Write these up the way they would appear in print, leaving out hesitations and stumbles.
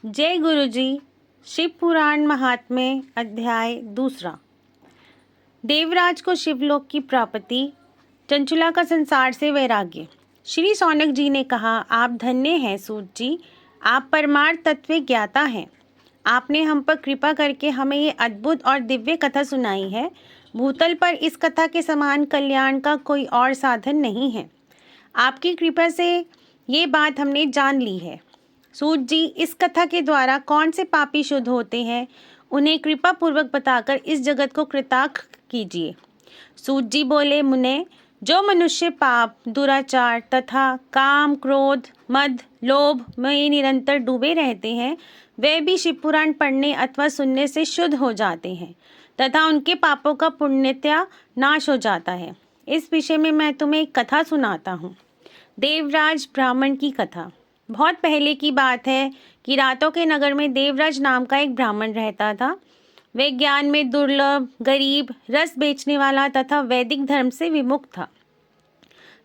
जय गुरु जी। शिव पुराण महात्म्य अध्याय दूसरा। देवराज को शिवलोक की प्राप्ति, चंचुला का संसार से वैराग्य। श्री सौनक जी ने कहा, आप धन्य हैं सूत जी, आप परमार्थ तत्व ज्ञाता हैं। आपने हम पर कृपा करके हमें ये अद्भुत और दिव्य कथा सुनाई है। भूतल पर इस कथा के समान कल्याण का कोई और साधन नहीं है। आपकी कृपा से ये बात हमने जान ली है। सूत जी, इस कथा के द्वारा कौन से पापी शुद्ध होते हैं, उन्हें कृपा पूर्वक बताकर इस जगत को कृतार्थ कीजिए। सूत जी बोले, मुने, जो मनुष्य पाप, दुराचार तथा काम, क्रोध, मद, लोभ में निरंतर डूबे रहते हैं, वे भी शिव पुराण पढ़ने अथवा सुनने से शुद्ध हो जाते हैं तथा उनके पापों का पुण्यतः नाश हो जाता है। इस विषय में मैं तुम्हें एक कथा सुनाता हूँ। देवराज ब्राह्मण की कथा। बहुत पहले की बात है कि रातों के नगर में देवराज नाम का एक ब्राह्मण रहता था। वह ज्ञान में दुर्लभ, गरीब, रस बेचने वाला तथा वैदिक धर्म से विमुख था।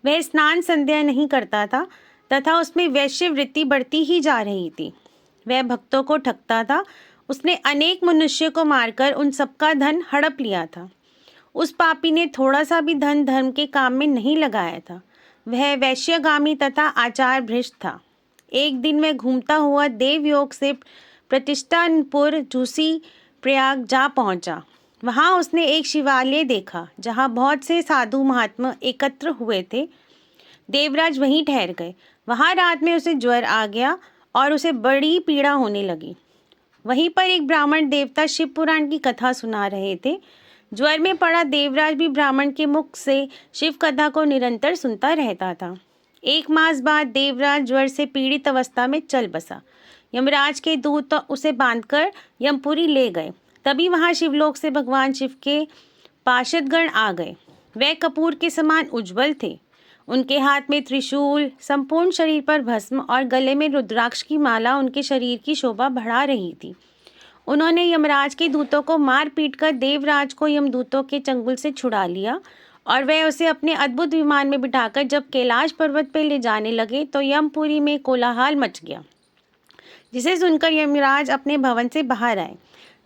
वह स्नान संध्या नहीं करता था तथा उसमें वैश्य वृत्ति बढ़ती ही जा रही थी। वह भक्तों को ठगता था। उसने अनेक मनुष्य को मारकर उन सबका धन हड़प लिया था। उस पापी ने थोड़ा सा भी धन धर्म के काम में नहीं लगाया था। वह वैश्यगामी तथा आचार भ्रष्ट था। एक दिन वह घूमता हुआ देवयोग से प्रतिष्ठानपुर झूसी प्रयाग जा पहुंचा। वहां उसने एक शिवालय देखा जहां बहुत से साधु महात्मा एकत्र हुए थे। देवराज वहीं ठहर गए। वहां रात में उसे ज्वर आ गया और उसे बड़ी पीड़ा होने लगी। वहीं पर एक ब्राह्मण देवता शिव पुराण की कथा सुना रहे थे। ज्वर में पड़ा देवराज भी ब्राह्मण के मुख से शिव कथा को निरंतर सुनता रहता था। एक मास बाद देवराज ज्वर से पीड़ित अवस्था में चल बसा। यमराज के दूत तो उसे बांधकर यमपुरी ले गए। तभी वहां शिवलोक से भगवान शिव के पार्षदगण आ गए। वे कपूर के समान उज्जवल थे। उनके हाथ में त्रिशूल, संपूर्ण शरीर पर भस्म और गले में रुद्राक्ष की माला उनके शरीर की शोभा बढ़ा रही थी। उन्होंने यमराज के दूतों को मार पीट कर देवराज को यमदूतों के चंगुल से छुड़ा लिया और वह उसे अपने अद्भुत विमान में बिठाकर जब कैलाश पर्वत पर ले जाने लगे तो यमपुरी में कोलाहल मच गया, जिसे सुनकर यमराज अपने भवन से बाहर आए।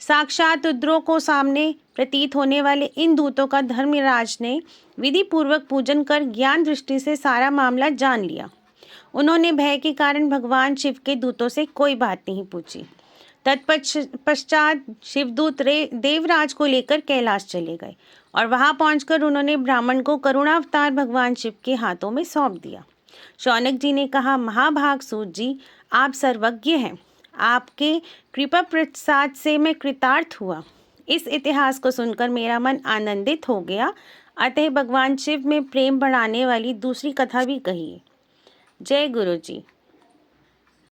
साक्षात रुद्रों को सामने प्रतीत होने वाले इन दूतों का धर्मराज ने विधि पूर्वक पूजन कर ज्ञान दृष्टि से सारा मामला जान लिया। उन्होंने भय के कारण भगवान शिव के दूतों से कोई बात नहीं पूछी। तत्पश्चात शिवदूत देवराज को लेकर कैलाश चले गए और वहां पहुंचकर उन्होंने ब्राह्मण को करुणावतार भगवान शिव के हाथों में सौंप दिया। शौनक जी ने कहा, महाभाग सूत जी, आप सर्वज्ञ हैं। आपके कृपा प्रसाद से मैं कृतार्थ हुआ। इस इतिहास को सुनकर मेरा मन आनंदित हो गया। अतः भगवान शिव में प्रेम बढ़ाने वाली दूसरी कथा भी कहिए। जय गुरु जी।